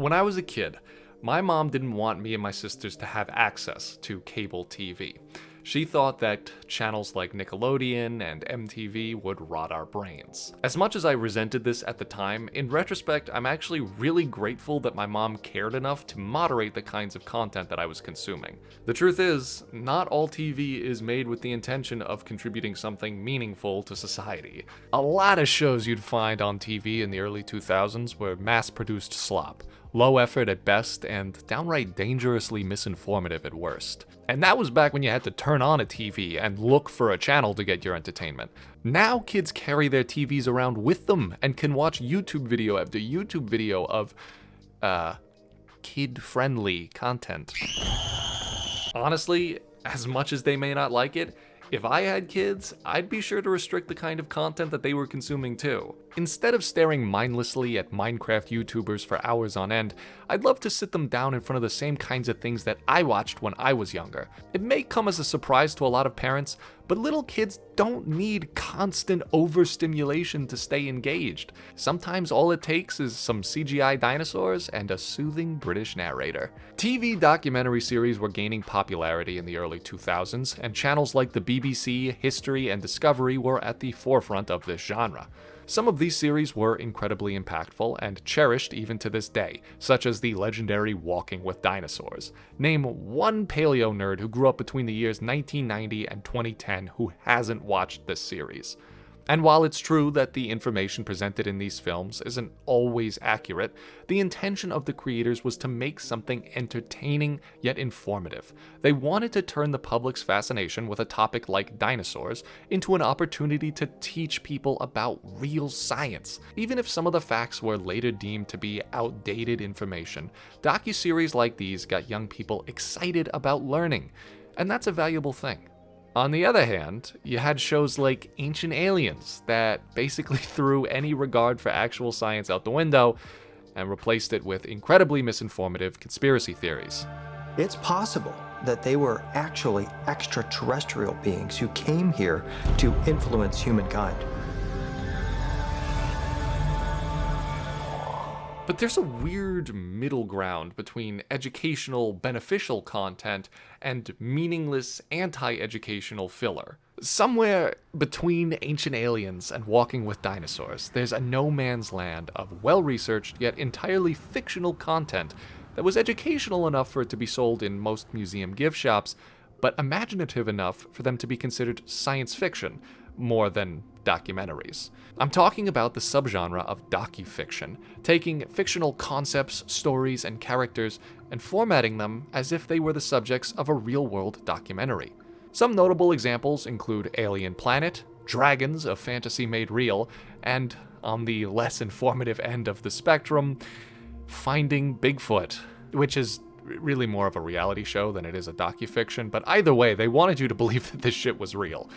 When I was a kid, my mom didn't want me and my sisters to have access to cable TV. She thought that channels like Nickelodeon and MTV would rot our brains. As much as I resented this at the time, in retrospect, I'm actually really grateful that my mom cared enough to moderate the kinds of content that I was consuming. The truth is, not all TV is made with the intention of contributing something meaningful to society. A lot of shows you'd find on TV in the early 2000s were mass-produced slop, low effort at best, and downright dangerously misinformative at worst. And that was back when you had to turn on a TV and look for a channel to get your entertainment. Now kids carry their TVs around with them and can watch YouTube video after YouTube video of, kid-friendly content. Honestly, as much as they may not like it, if I had kids, I'd be sure to restrict the kind of content that they were consuming too. Instead of staring mindlessly at Minecraft YouTubers for hours on end, I'd love to sit them down in front of the same kinds of things that I watched when I was younger. It may come as a surprise to a lot of parents, but little kids don't need constant overstimulation to stay engaged. Sometimes all it takes is some CGI dinosaurs and a soothing British narrator. TV documentary series were gaining popularity in the early 2000s, and channels like the BBC, History, and Discovery were at the forefront of this genre. Some of these series were incredibly impactful and cherished even to this day, such as the legendary Walking with Dinosaurs. Name one paleo nerd who grew up between the years 1990 and 2010 who hasn't watched this series. And while it's true that the information presented in these films isn't always accurate, the intention of the creators was to make something entertaining yet informative. They wanted to turn the public's fascination with a topic like dinosaurs into an opportunity to teach people about real science. Even if some of the facts were later deemed to be outdated information, docuseries like these got young people excited about learning, and that's a valuable thing. On the other hand, you had shows like Ancient Aliens that basically threw any regard for actual science out the window and replaced it with incredibly misinformative conspiracy theories. It's possible that they were actually extraterrestrial beings who came here to influence humankind. But there's a weird middle ground between educational, beneficial content and meaningless, anti-educational filler. Somewhere between Ancient Aliens and Walking with Dinosaurs, there's a no man's land of well-researched yet entirely fictional content that was educational enough for it to be sold in most museum gift shops, but imaginative enough for them to be considered science fiction, more than documentaries. I'm talking about the subgenre of docufiction, taking fictional concepts, stories, and characters and formatting them as if they were the subjects of a real-world documentary. Some notable examples include Alien Planet, Dragons, a fantasy made real, and, on the less informative end of the spectrum, Finding Bigfoot, which is really more of a reality show than it is a docufiction, but either way, they wanted you to believe that this shit was real.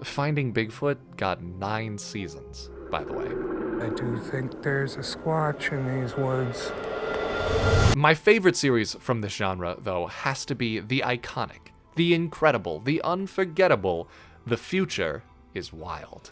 Finding Bigfoot got 9 seasons, by the way. I do think there's a squatch in these woods. My favorite series from this genre, though, has to be the iconic, the incredible, the unforgettable The Future is Wild.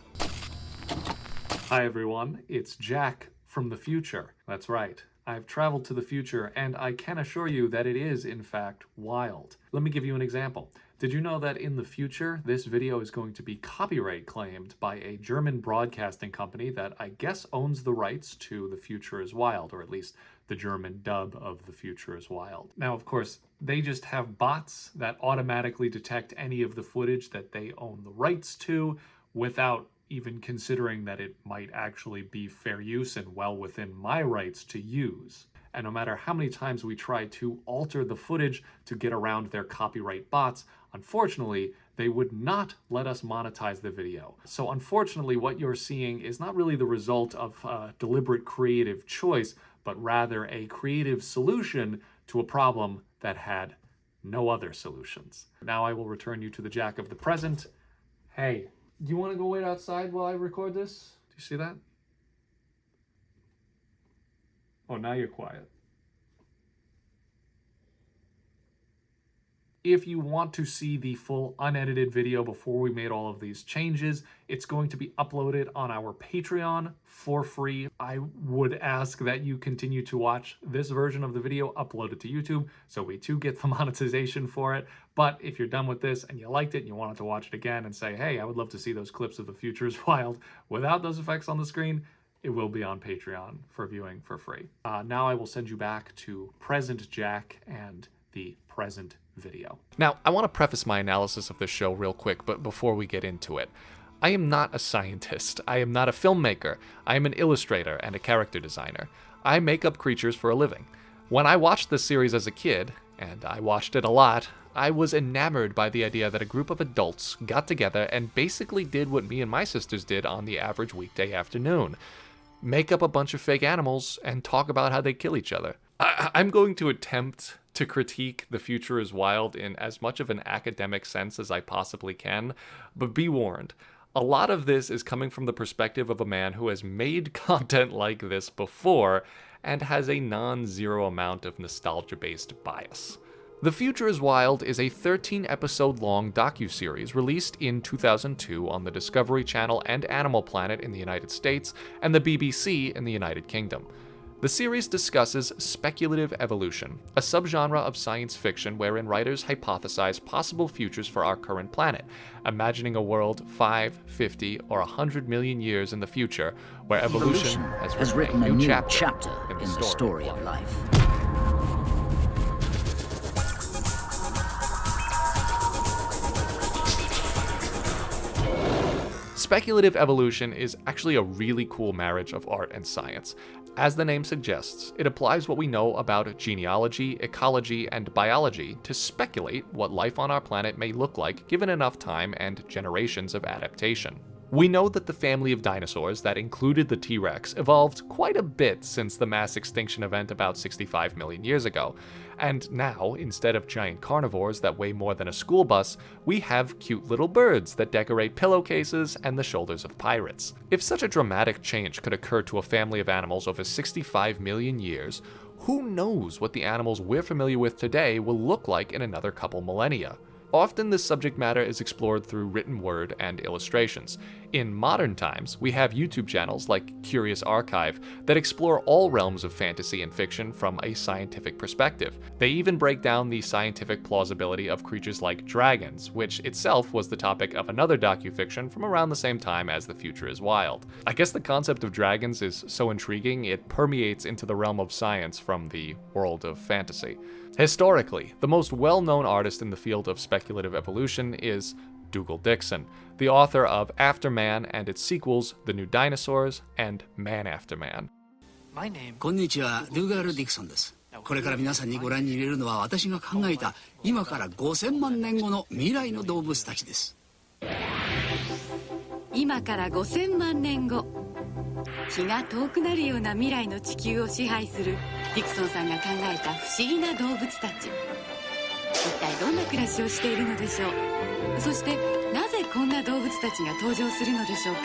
Hi everyone, it's Jack from the future. That's right. I've traveled to the future, and I can assure you that it is, in fact, wild. Let me give you an example. Did you know that in the future, this video is going to be copyright claimed by a German broadcasting company that I guess owns the rights to The Future is Wild, or at least the German dub of The Future is Wild. Now, of course, they just have bots that automatically detect any of the footage that they own the rights to without even considering that it might actually be fair use and well within my rights to use. And no matter how many times we try to alter the footage to get around their copyright bots, unfortunately, they would not let us monetize the video. So unfortunately, what you're seeing is not really the result of a deliberate creative choice, but rather a creative solution to a problem that had no other solutions. Now I will return you to the Jack of the present. Hey, do you want to go wait outside while I record this? Do you see that? Oh, now you're quiet. If you want to see the full unedited video before we made all of these changes, it's going to be uploaded on our Patreon for free. I would ask that you continue to watch this version of the video uploaded to YouTube, so we too get the monetization for it. But if you're done with this and you liked it and you wanted to watch it again and say, hey, I would love to see those clips of The Future is Wild without those effects on the screen, it will be on Patreon for viewing for free. Now I will send you back to present Jack and the present video. Now, I want to preface my analysis of this show real quick, but before we get into it, I am not a scientist. I am not a filmmaker. I am an illustrator and a character designer. I make up creatures for a living. When I watched this series as a kid, and I watched it a lot, I was enamored by the idea that a group of adults got together and basically did what me and my sisters did on the average weekday afternoon. Make up a bunch of fake animals and talk about how they kill each other. I'm going to attempt to critique The Future is Wild in as much of an academic sense as I possibly can, but be warned, a lot of this is coming from the perspective of a man who has made content like this before and has a non-zero amount of nostalgia-based bias. The Future is Wild is a 13-episode-long docuseries released in 2002 on the Discovery Channel and Animal Planet in the United States and the BBC in the United Kingdom. The series discusses speculative evolution, a subgenre of science fiction wherein writers hypothesize possible futures for our current planet, imagining a world 5, 50, or 100 million years in the future, where evolution has written a new chapter in the story of life. Speculative evolution is actually a really cool marriage of art and science. As the name suggests, it applies what we know about genealogy, ecology, and biology to speculate what life on our planet may look like given enough time and generations of adaptation. We know that the family of dinosaurs that included the T-Rex evolved quite a bit since the mass extinction event about 65 million years ago, and now, instead of giant carnivores that weigh more than a school bus, we have cute little birds that decorate pillowcases and the shoulders of pirates. If such a dramatic change could occur to a family of animals over 65 million years, who knows what the animals we're familiar with today will look like in another couple millennia? Often this subject matter is explored through written word and illustrations. In modern times, we have YouTube channels like Curious Archive that explore all realms of fantasy and fiction from a scientific perspective. They even break down the scientific plausibility of creatures like dragons, which itself was the topic of another docufiction from around the same time as The Future is Wild. I guess the concept of dragons is so intriguing it permeates into the realm of science from the world of fantasy. Historically, the most well-known artist in the field of speculative evolution is Dougal Dixon, the author of After Man and its sequels, The New Dinosaurs and Man After Man. こんにちは、ドゥーガル・ディクソンです。これから皆さんにご覧に入れるのは私が考えた今から5000万年後の未来の動物たちです。今から5000万年後、日が遠くなるような未来の地球を支配するディクソンさんが考えた不思議な動物たち。一体どんな暮らしをしているのでしょう。そしてなぜこんな動物たちが登場するのでしょうか。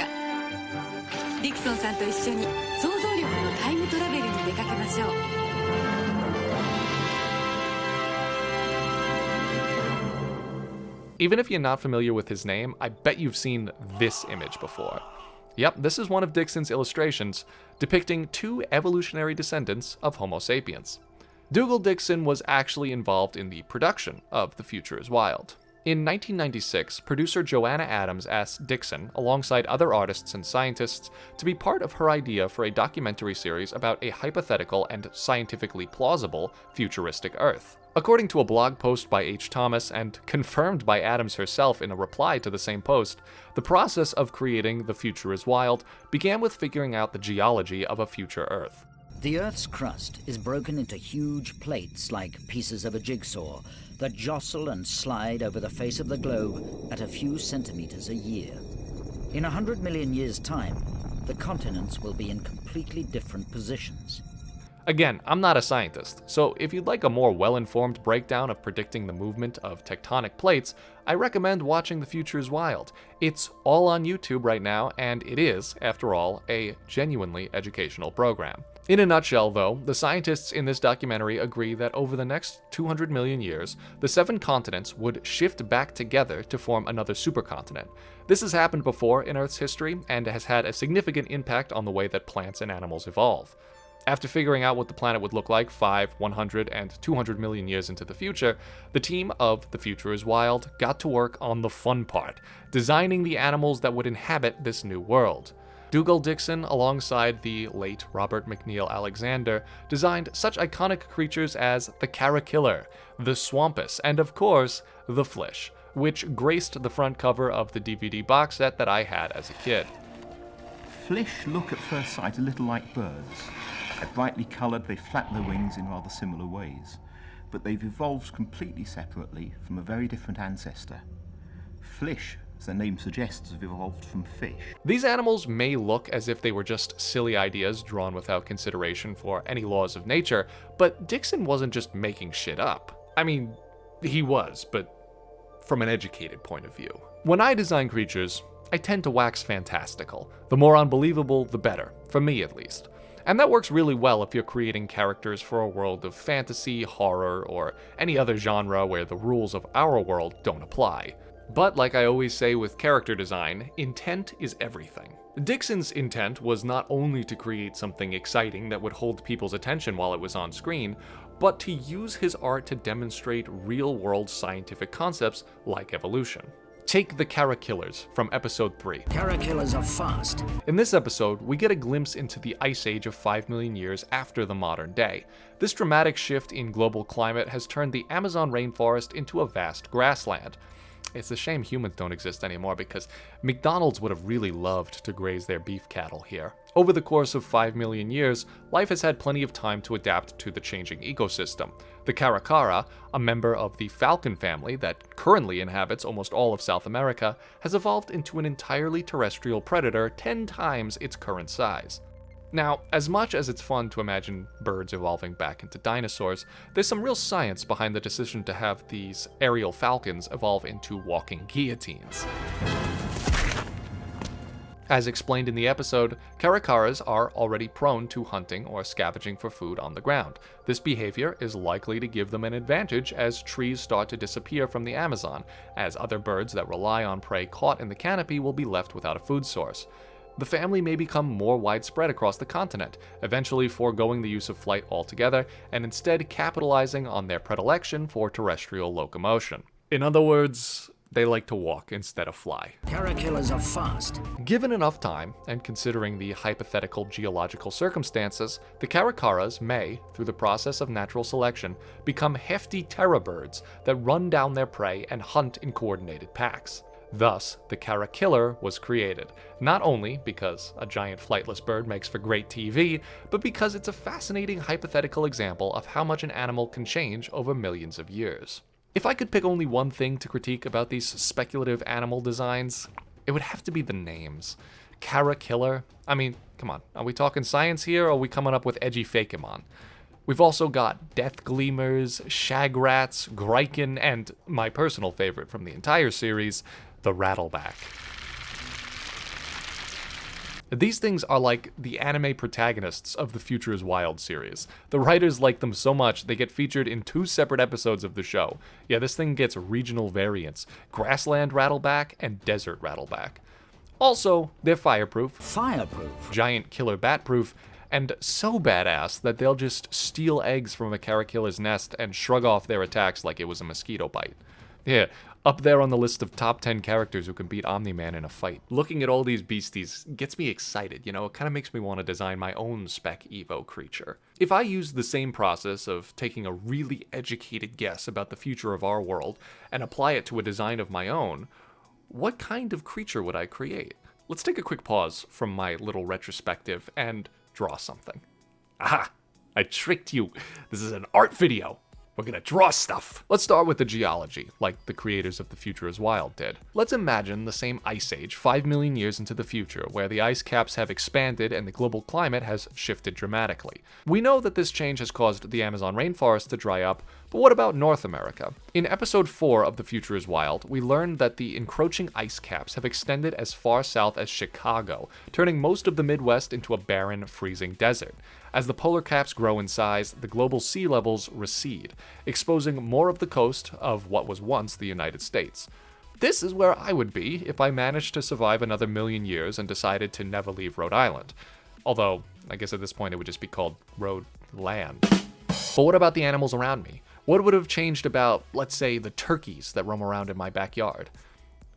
ディクソンさんと一緒に想像力のタイムトラベルに出かけましょう。Even if you're not familiar with his name, I bet you've seen this image before. Yep, this is one of Dixon's illustrations, depicting two evolutionary descendants of Homo sapiens. Dougal Dixon was actually involved in the production of The Future is Wild. In 1996, producer Joanna Adams asked Dixon, alongside other artists and scientists, to be part of her idea for a documentary series about a hypothetical and scientifically plausible futuristic Earth. According to a blog post by H. Thomas and confirmed by Adams herself in a reply to the same post, the process of creating The Future is Wild began with figuring out the geology of a future Earth. The Earth's crust is broken into huge plates like pieces of a jigsaw that jostle and slide over the face of the globe at a few centimeters a year. In 100 million years' time, the continents will be in completely different positions. Again, I'm not a scientist, so if you'd like a more well-informed breakdown of predicting the movement of tectonic plates, I recommend watching The Future is Wild. It's all on YouTube right now, and it is, after all, a genuinely educational program. In a nutshell, though, the scientists in this documentary agree that over the next 200 million years, the 7 continents would shift back together to form another supercontinent. This has happened before in Earth's history, and has had a significant impact on the way that plants and animals evolve. After figuring out what the planet would look like 5, 100, and 200 million years into the future, the team of The Future is Wild got to work on the fun part, designing the animals that would inhabit this new world. Dougal Dixon, alongside the late Robert McNeill Alexander, designed such iconic creatures as the Caterpillar, the Swampus, and of course, the Flish, which graced the front cover of the DVD box set that I had as a kid. Flish look at first sight a little like birds. They're brightly coloured, they flap their wings in rather similar ways, but they've evolved completely separately from a very different ancestor. Flish, as their name suggests, have evolved from fish. These animals may look as if they were just silly ideas drawn without consideration for any laws of nature, but Dixon wasn't just making shit up. I mean, he was, but from an educated point of view. When I design creatures, I tend to wax fantastical. The more unbelievable, the better, for me at least. And that works really well if you're creating characters for a world of fantasy, horror, or any other genre where the rules of our world don't apply. But like I always say with character design, intent is everything. Dixon's intent was not only to create something exciting that would hold people's attention while it was on screen, but to use his art to demonstrate real-world scientific concepts like evolution. Take the Caterpillars from episode 3. Caterpillars are fast. In this episode, we get a glimpse into the ice age of 5 million years after the modern day. This dramatic shift in global climate has turned the Amazon rainforest into a vast grassland. It's a shame humans don't exist anymore because McDonald's would have really loved to graze their beef cattle here. Over the course of 5 million years, life has had plenty of time to adapt to the changing ecosystem. The caracara, a member of the falcon family that currently inhabits almost all of South America, has evolved into an entirely terrestrial predator 10 times its current size. Now, as much as it's fun to imagine birds evolving back into dinosaurs, there's some real science behind the decision to have these aerial falcons evolve into walking guillotines. As explained in the episode, caracaras are already prone to hunting or scavenging for food on the ground. This behavior is likely to give them an advantage as trees start to disappear from the Amazon, as other birds that rely on prey caught in the canopy will be left without a food source. The family may become more widespread across the continent, eventually foregoing the use of flight altogether and instead capitalizing on their predilection for terrestrial locomotion. In other words, they like to walk instead of fly. Caterpillars are fast. Given enough time, and considering the hypothetical geological circumstances, the caracaras may, through the process of natural selection, become hefty terror birds that run down their prey and hunt in coordinated packs. Thus, the Caterpillar was created, not only because a giant flightless bird makes for great TV, but because it's a fascinating hypothetical example of how much an animal can change over millions of years. If I could pick only one thing to critique about these speculative animal designs, it would have to be the names. Caterpillar? I mean, come on, are we talking science here, or are we coming up with edgy Fakemon? We've also got Death Gleamers, Shagrats, Grykin, and my personal favorite from the entire series, the Rattleback. These things are like the anime protagonists of the Future is Wild series. The writers like them so much they get featured in 2 separate episodes of the show. Yeah, this thing gets regional variants, Grassland Rattleback and Desert Rattleback. Also, they're fireproof, giant killer bat-proof, and so badass that they'll just steal eggs from a Caterpillar's nest and shrug off their attacks like it was a mosquito bite. Yeah, up there on the list of top 10 characters who can beat Omni-Man in a fight. Looking at all these beasties gets me excited, you know, it kind of makes me want to design my own Spec Evo creature. If I used the same process of taking a really educated guess about the future of our world and apply it to a design of my own, what kind of creature would I create? Let's take a quick pause from my little retrospective and draw something. Aha! I tricked you! This is an art video! We're gonna draw stuff. Let's start with the geology, like the creators of The Future is Wild did. Let's imagine the same ice age 5 million years into the future, where the ice caps have expanded and the global climate has shifted dramatically. We know that this change has caused the Amazon rainforest to dry up, but what about North America? In episode 4 of The Future is Wild, we learned that the encroaching ice caps have extended as far south as Chicago, turning most of the Midwest into a barren, freezing desert. As the polar caps grow in size, the global sea levels recede, exposing more of the coast of what was once the United States. This is where I would be if I managed to survive another million years and decided to never leave Rhode Island. Although, I guess at this point it would just be called Rhode Land. But what about the animals around me? What would have changed about, let's say, the turkeys that roam around in my backyard?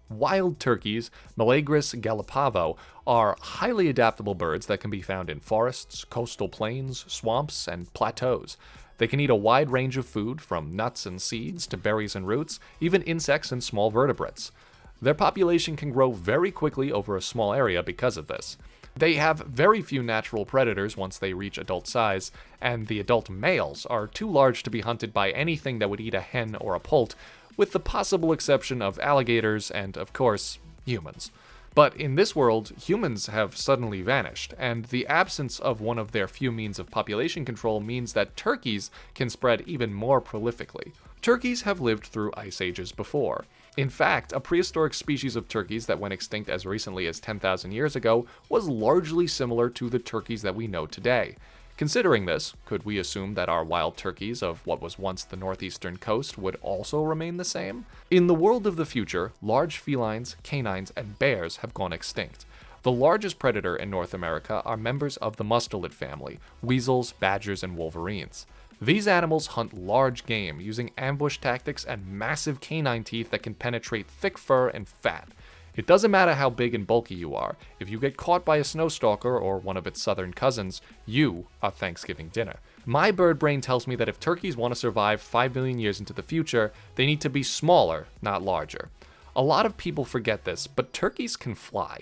Wild turkeys, Melagris gallipovo, are highly adaptable birds that can be found in forests, coastal plains, swamps, and plateaus. They can eat a wide range of food, from nuts and seeds to berries and roots, even insects and small vertebrates. Their population can grow very quickly over a small area because of this. They have very few natural predators once they reach adult size, and the adult males are too large to be hunted by anything that would eat a hen or a poult, with the possible exception of alligators and, of course, humans. But in this world, humans have suddenly vanished, and the absence of one of their few means of population control means that turkeys can spread even more prolifically. Turkeys have lived through ice ages before. In fact, a prehistoric species of turkeys that went extinct as recently as 10,000 years ago was largely similar to the turkeys that we know today. Considering this, could we assume that our wild turkeys of what was once the northeastern coast would also remain the same? In the world of the future, large felines, canines, and bears have gone extinct. The largest predator in North America are members of the mustelid family, weasels, badgers, and wolverines. These animals hunt large game using ambush tactics and massive canine teeth that can penetrate thick fur and fat. It doesn't matter how big and bulky you are, if you get caught by a snowstalker or one of its southern cousins, you are Thanksgiving dinner. My bird brain tells me that if turkeys want to survive 5 million years into the future, they need to be smaller, not larger. A lot of people forget this, but turkeys can fly.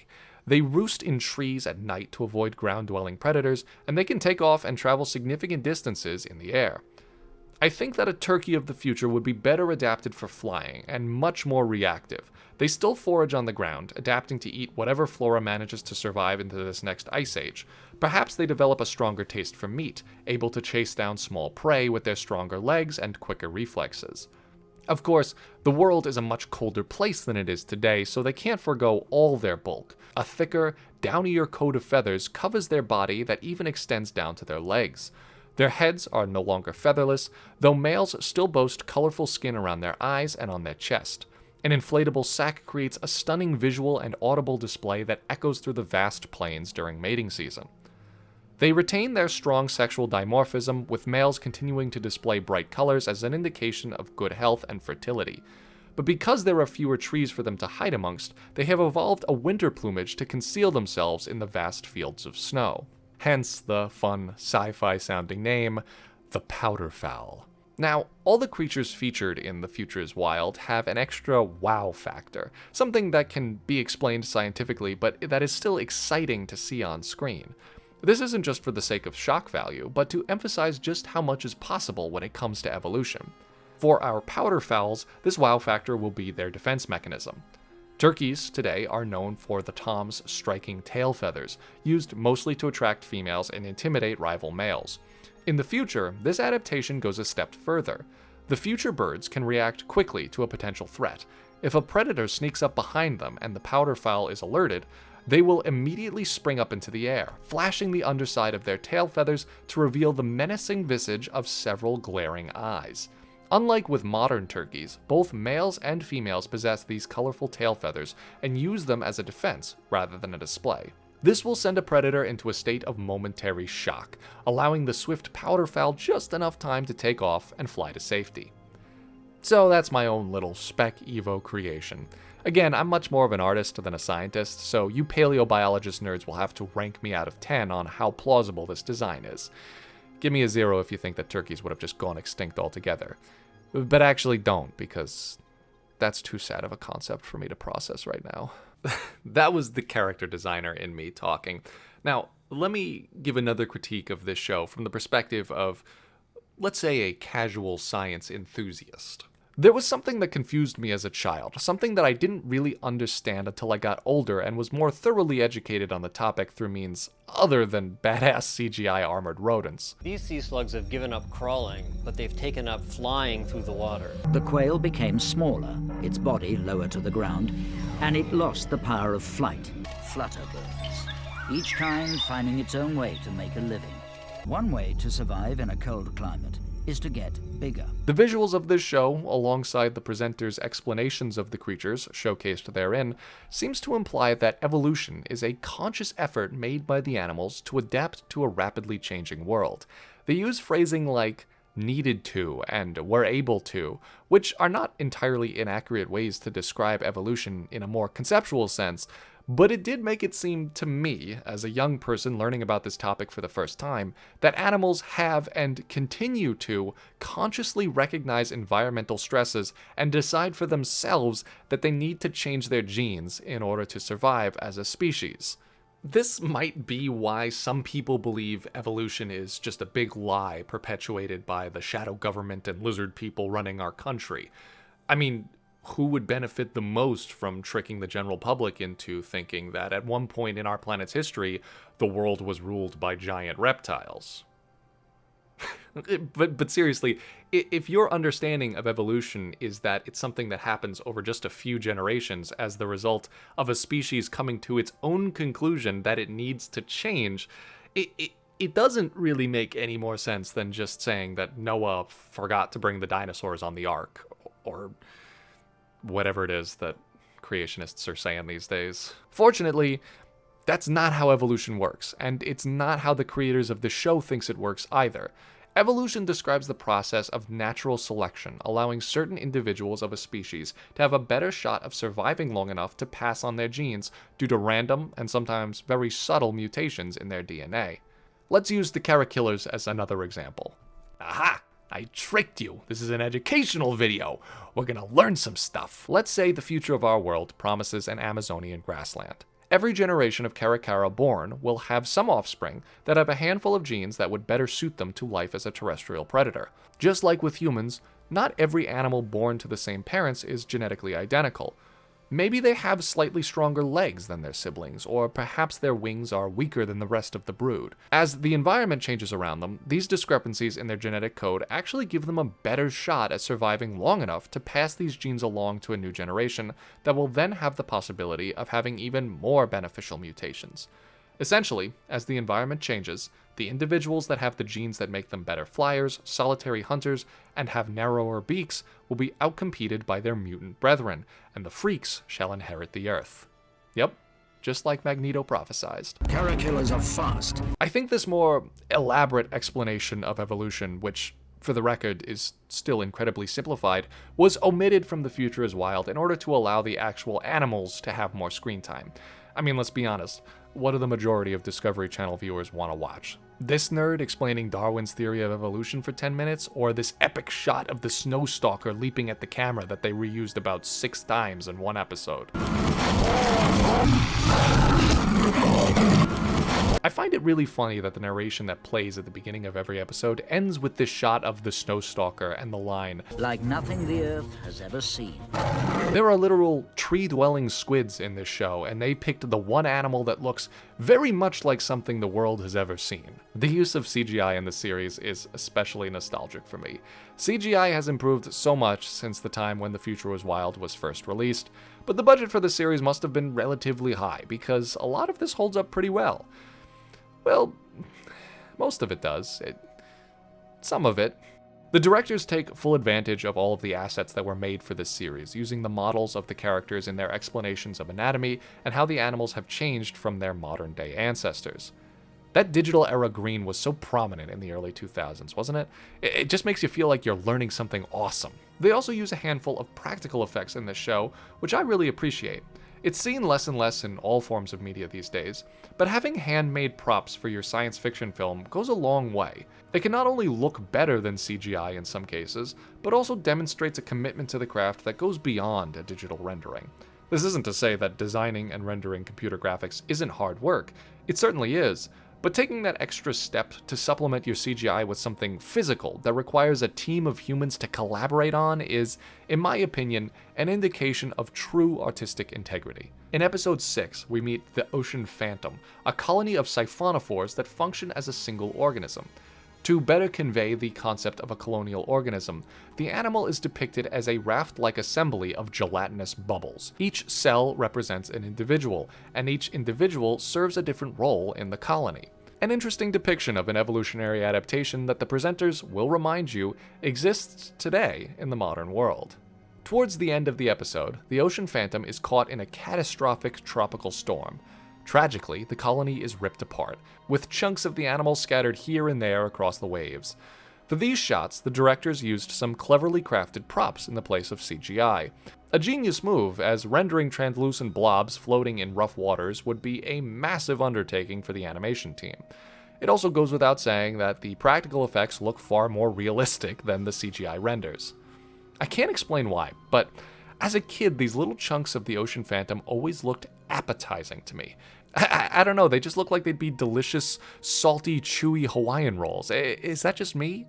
They roost in trees at night to avoid ground-dwelling predators, and they can take off and travel significant distances in the air. I think that a turkey of the future would be better adapted for flying and much more reactive. They still forage on the ground, adapting to eat whatever flora manages to survive into this next ice age. Perhaps they develop a stronger taste for meat, able to chase down small prey with their stronger legs and quicker reflexes. Of course, the world is a much colder place than it is today, so they can't forego all their bulk. A thicker, downier coat of feathers covers their body that even extends down to their legs. Their heads are no longer featherless, though males still boast colorful skin around their eyes and on their chest. An inflatable sack creates a stunning visual and audible display that echoes through the vast plains during mating season. They retain their strong sexual dimorphism, with males continuing to display bright colors as an indication of good health and fertility. But because there are fewer trees for them to hide amongst, they have evolved a winter plumage to conceal themselves in the vast fields of snow. Hence the fun, sci-fi sounding name, the powderfowl. Now, all the creatures featured in The Future is Wild have an extra wow factor, something that can be explained scientifically, but that is still exciting to see on screen. This isn't just for the sake of shock value, but to emphasize just how much is possible when it comes to evolution. For our powderfowls, this wow factor will be their defense mechanism. Turkeys today are known for the tom's striking tail feathers, used mostly to attract females and intimidate rival males. In the future, this adaptation goes a step further. The future birds can react quickly to a potential threat. If a predator sneaks up behind them and the powderfowl is alerted, they will immediately spring up into the air, flashing the underside of their tail feathers to reveal the menacing visage of several glaring eyes. Unlike with modern turkeys, both males and females possess these colorful tail feathers and use them as a defense rather than a display. This will send a predator into a state of momentary shock, allowing the swift powderfowl just enough time to take off and fly to safety. So that's my own little Spec Evo creation. Again, I'm much more of an artist than a scientist, so you paleobiologist nerds will have to rank me out of 10 on how plausible this design is. Give me a 0 if you think that turkeys would have just gone extinct altogether. But actually don't, because that's too sad of a concept for me to process right now. That was the character designer in me talking. Now, let me give another critique of this show from the perspective of let's say, a casual science enthusiast. There was something that confused me as a child, something that I didn't really understand until I got older and was more thoroughly educated on the topic through means other than badass CGI armored rodents. These sea slugs have given up crawling, but they've taken up flying through the water. The quail became smaller, its body lower to the ground, and it lost the power of flight. Flutterbirds, each kind finding its own way to make a living. One way to survive in a cold climate is to get bigger. The visuals of this show, alongside the presenter's explanations of the creatures showcased therein, seems to imply that evolution is a conscious effort made by the animals to adapt to a rapidly changing world. They use phrasing like needed to and were able to, which are not entirely inaccurate ways to describe evolution in a more conceptual sense, but it did make it seem to me, as a young person learning about this topic for the first time, that animals have and continue to consciously recognize environmental stresses and decide for themselves that they need to change their genes in order to survive as a species. This might be why some people believe evolution is just a big lie perpetuated by the shadow government and lizard people running our country. I mean, who would benefit the most from tricking the general public into thinking that at one point in our planet's history, the world was ruled by giant reptiles? But seriously, if your understanding of evolution is that it's something that happens over just a few generations as the result of a species coming to its own conclusion that it needs to change, it doesn't really make any more sense than just saying that Noah forgot to bring the dinosaurs on the ark, or whatever it is that creationists are saying these days. Fortunately, that's not how evolution works, and it's not how the creators of the show thinks it works either. Evolution describes the process of natural selection, allowing certain individuals of a species to have a better shot of surviving long enough to pass on their genes due to random and sometimes very subtle mutations in their DNA. Let's use the Caracillers as another example. Aha! I tricked you. This is an educational video. We're gonna learn some stuff. Let's say the future of our world promises an Amazonian grassland. Every generation of Caracara born will have some offspring that have a handful of genes that would better suit them to life as a terrestrial predator. Just like with humans, not every animal born to the same parents is genetically identical. Maybe they have slightly stronger legs than their siblings, or perhaps their wings are weaker than the rest of the brood. As the environment changes around them, these discrepancies in their genetic code actually give them a better shot at surviving long enough to pass these genes along to a new generation that will then have the possibility of having even more beneficial mutations. Essentially, as the environment changes, the individuals that have the genes that make them better flyers, solitary hunters, and have narrower beaks will be outcompeted by their mutant brethren, and the freaks shall inherit the earth. Yep, just like Magneto prophesized. Caracillers are fast. I think this more elaborate explanation of evolution, which, for the record, is still incredibly simplified, was omitted from The Future is Wild in order to allow the actual animals to have more screen time. I mean, let's be honest, what do the majority of Discovery Channel viewers want to watch? This nerd explaining Darwin's theory of evolution for 10 minutes, or this epic shot of the snow stalker leaping at the camera that they reused about 6 times in one episode? I find it really funny that the narration that plays at the beginning of every episode ends with this shot of the snow stalker and the line, Like nothing the earth has ever seen. There are literal tree-dwelling squids in this show, and they picked the one animal that looks very much like something the world has ever seen. The use of CGI in the series is especially nostalgic for me. CGI has improved so much since the time when The Future was Wild was first released, but the budget for the series must have been relatively high, because a lot of this holds up pretty well. Well, most of it does. Some of it. The directors take full advantage of all of the assets that were made for this series, using the models of the characters in their explanations of anatomy and how the animals have changed from their modern-day ancestors. That digital era green was so prominent in the early 2000s, wasn't it? It just makes you feel like you're learning something awesome. They also use a handful of practical effects in this show, which I really appreciate. It's seen less and less in all forms of media these days, but having handmade props for your science fiction film goes a long way. It can not only look better than CGI in some cases, but also demonstrates a commitment to the craft that goes beyond a digital rendering. This isn't to say that designing and rendering computer graphics isn't hard work. It certainly is, But taking that extra step to supplement your CGI with something physical that requires a team of humans to collaborate on is, in my opinion, an indication of true artistic integrity. In episode 6, we meet the Ocean Phantom, a colony of siphonophores that function as a single organism. To better convey the concept of a colonial organism, the animal is depicted as a raft-like assembly of gelatinous bubbles. Each cell represents an individual, and each individual serves a different role in the colony. An interesting depiction of an evolutionary adaptation that the presenters will remind you exists today in the modern world. Towards the end of the episode, the Ocean Phantom is caught in a catastrophic tropical storm. Tragically, the colony is ripped apart, with chunks of the animal scattered here and there across the waves. For these shots, the directors used some cleverly crafted props in the place of CGI. A genius move, as rendering translucent blobs floating in rough waters would be a massive undertaking for the animation team. It also goes without saying that the practical effects look far more realistic than the CGI renders. I can't explain why, but as a kid, these little chunks of the Ocean Phantom always looked appetizing to me. I don't know, they just look like they'd be delicious, salty, chewy Hawaiian rolls. Is that just me?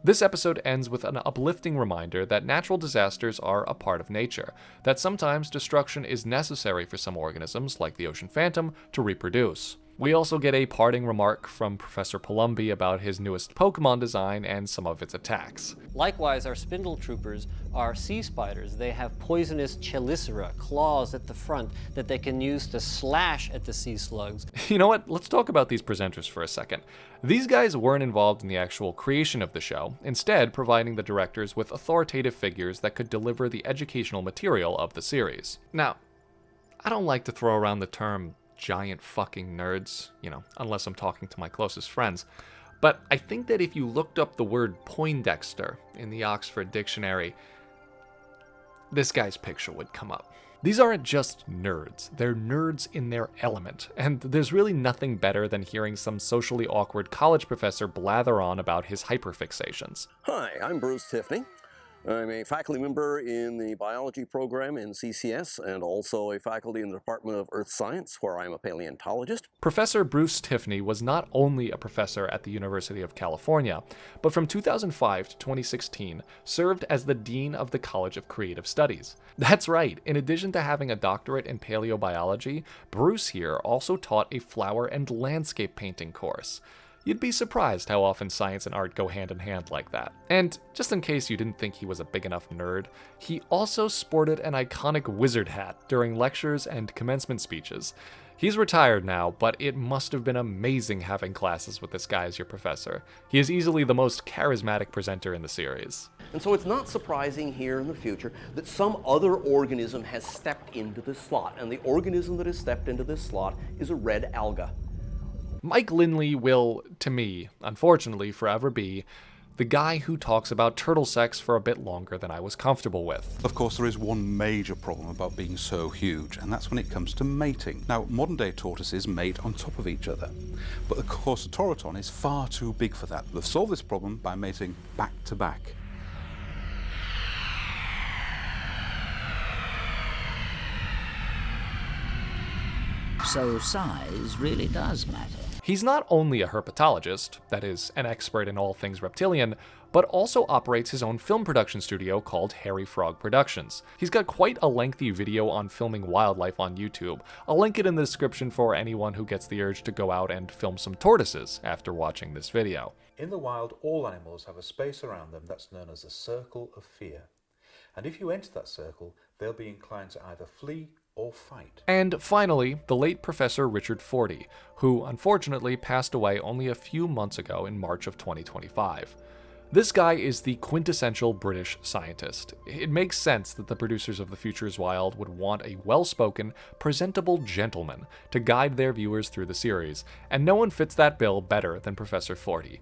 This episode ends with an uplifting reminder that natural disasters are a part of nature, that sometimes destruction is necessary for some organisms, like the Ocean Phantom, to reproduce. We also get a parting remark from Professor Palumbi about his newest Pokemon design and some of its attacks. Likewise, our spindle troopers are sea spiders. They have poisonous chelicera, claws at the front that they can use to slash at the sea slugs. You know what? Let's talk about these presenters for a second. These guys weren't involved in the actual creation of the show, instead providing the directors with authoritative figures that could deliver the educational material of the series. Now, I don't like to throw around the term giant fucking nerds, unless I'm talking to my closest friends. But I think that if you looked up the word Poindexter in the Oxford Dictionary, this guy's picture would come up. These aren't just nerds, they're nerds in their element, and there's really nothing better than hearing some socially awkward college professor blather on about his hyperfixations. Hi, I'm Bruce Tiffany. I'm a faculty member in the biology program in CCS and also a faculty in the Department of Earth Science, where I'm a paleontologist. Professor Bruce Tiffany was not only a professor at the University of California, but from 2005 to 2016 served as the Dean of the College of Creative Studies. That's right, in addition to having a doctorate in paleobiology, Bruce here also taught a flower and landscape painting course. You'd be surprised how often science and art go hand in hand like that. And just in case you didn't think he was a big enough nerd, he also sported an iconic wizard hat during lectures and commencement speeches. He's retired now, but it must have been amazing having classes with this guy as your professor. He is easily the most charismatic presenter in the series. And so it's not surprising here in the future that some other organism has stepped into this slot, and the organism that has stepped into this slot is a red alga. Mike Lindley will, to me, unfortunately, forever be the guy who talks about turtle sex for a bit longer than I was comfortable with. Of course, there is one major problem about being so huge, and that's when it comes to mating. Now, modern-day tortoises mate on top of each other, but the Corsatoraton is far too big for that. They've solved this problem by mating back to back. So size really does matter. He's not only a herpetologist, that is, an expert in all things reptilian, but also operates his own film production studio called Hairy Frog Productions. He's got quite a lengthy video on filming wildlife on YouTube. I'll link it in the description for anyone who gets the urge to go out and film some tortoises after watching this video. In the wild, all animals have a space around them that's known as a circle of fear. And if you enter that circle, they'll be inclined to either flee or fight. And finally, the late Professor Richard Fortey, who unfortunately passed away only a few months ago in March of 2025. This guy is the quintessential British scientist. It makes sense that the producers of The Future is Wild would want a well-spoken, presentable gentleman to guide their viewers through the series, and no one fits that bill better than Professor Fortey.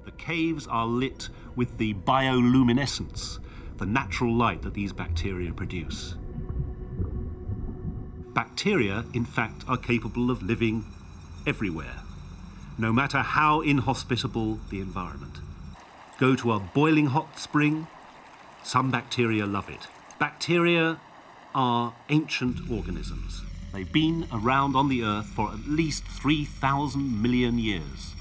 The caves are lit with the bioluminescence, the natural light that these bacteria produce. Bacteria, in fact, are capable of living everywhere, no matter how inhospitable the environment. Go to a boiling hot spring, some bacteria love it. Bacteria are ancient organisms. They've been around on the Earth for at least 3,000 million years,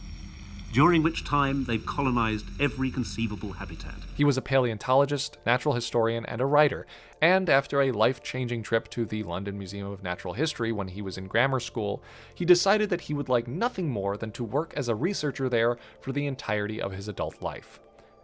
during which time they've colonized every conceivable habitat. He was a paleontologist, natural historian, and a writer, and after a life-changing trip to the London Museum of Natural History when he was in grammar school, he decided that he would like nothing more than to work as a researcher there for the entirety of his adult life.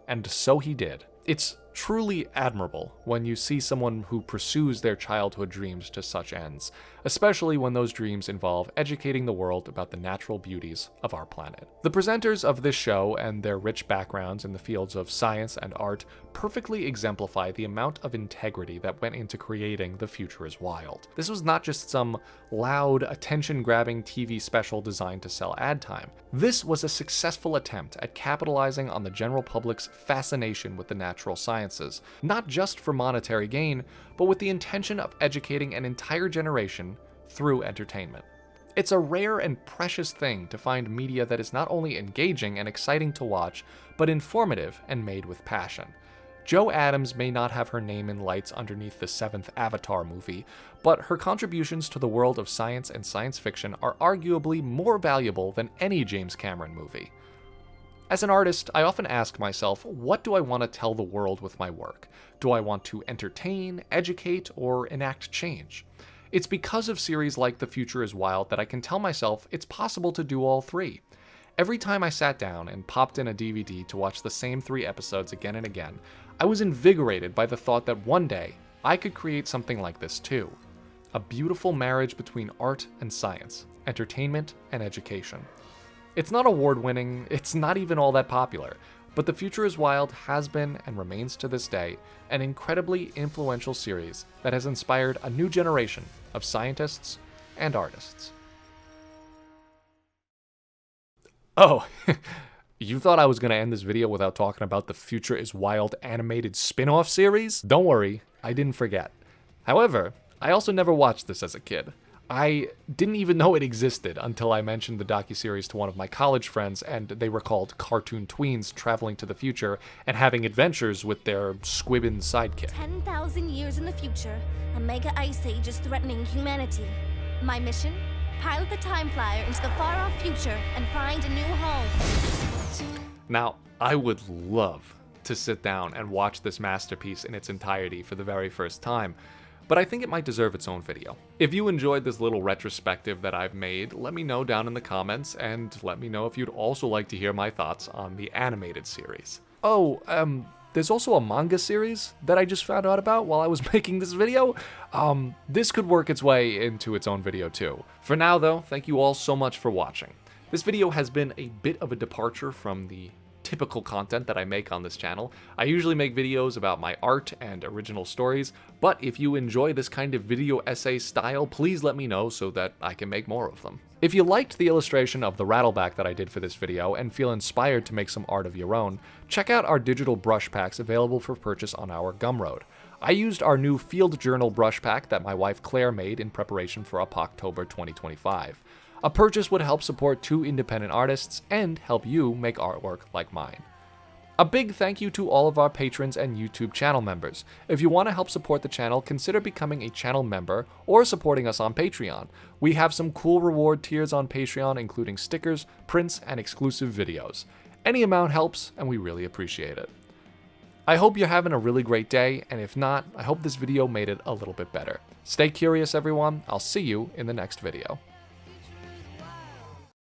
And so he did. It's truly admirable when you see someone who pursues their childhood dreams to such ends, especially when those dreams involve educating the world about the natural beauties of our planet. The presenters of this show and their rich backgrounds in the fields of science and art perfectly exemplify the amount of integrity that went into creating The Future is Wild. This was not just some loud, attention-grabbing TV special designed to sell ad time. This was a successful attempt at capitalizing on the general public's fascination with the natural sciences, not just for monetary gain, but with the intention of educating an entire generation through entertainment. It's a rare and precious thing to find media that is not only engaging and exciting to watch, but informative and made with passion. Jo Adams may not have her name in lights underneath the 7th Avatar movie, but her contributions to the world of science and science fiction are arguably more valuable than any James Cameron movie. As an artist, I often ask myself, what do I want to tell the world with my work? Do I want to entertain, educate, or enact change? It's because of series like The Future is Wild that I can tell myself it's possible to do all three. Every time I sat down and popped in a DVD to watch the same 3 episodes again and again, I was invigorated by the thought that one day I could create something like this too. A beautiful marriage between art and science, entertainment and education. It's not award-winning, it's not even all that popular, but The Future is Wild has been, and remains to this day, an incredibly influential series that has inspired a new generation of scientists and artists. Oh, you thought I was going to end this video without talking about the Future is Wild animated spin-off series? Don't worry, I didn't forget. However, I also never watched this as a kid. I didn't even know it existed until I mentioned the docuseries to one of my college friends, and they were called cartoon tweens traveling to the future and having adventures with their squibbin sidekick. 10,000 years in the future, a mega ice age is threatening humanity. My mission? Pilot the Time Flyer into the far-off future and find a new home. Now, I would love to sit down and watch this masterpiece in its entirety for the very first time, but I think it might deserve its own video. If you enjoyed this little retrospective that I've made, let me know down in the comments, and let me know if you'd also like to hear my thoughts on the animated series. Oh, there's also a manga series that I just found out about while I was making this video. This could work its way into its own video too. For now though, thank you all so much for watching. This video has been a bit of a departure from the typical content that I make on this channel. I usually make videos about my art and original stories, but if you enjoy this kind of video essay style, please let me know so that I can make more of them. If you liked the illustration of the rattleback that I did for this video and feel inspired to make some art of your own, check out our digital brush packs available for purchase on our Gumroad. I used our new Field Journal brush pack that my wife Claire made in preparation for Upoctober 2025. A purchase would help support 2 independent artists and help you make artwork like mine. A big thank you to all of our patrons and YouTube channel members. If you want to help support the channel, consider becoming a channel member or supporting us on Patreon. We have some cool reward tiers on Patreon, including stickers, prints, and exclusive videos. Any amount helps, and we really appreciate it. I hope you're having a really great day, and if not, I hope this video made it a little bit better. Stay curious, everyone. I'll see you in the next video.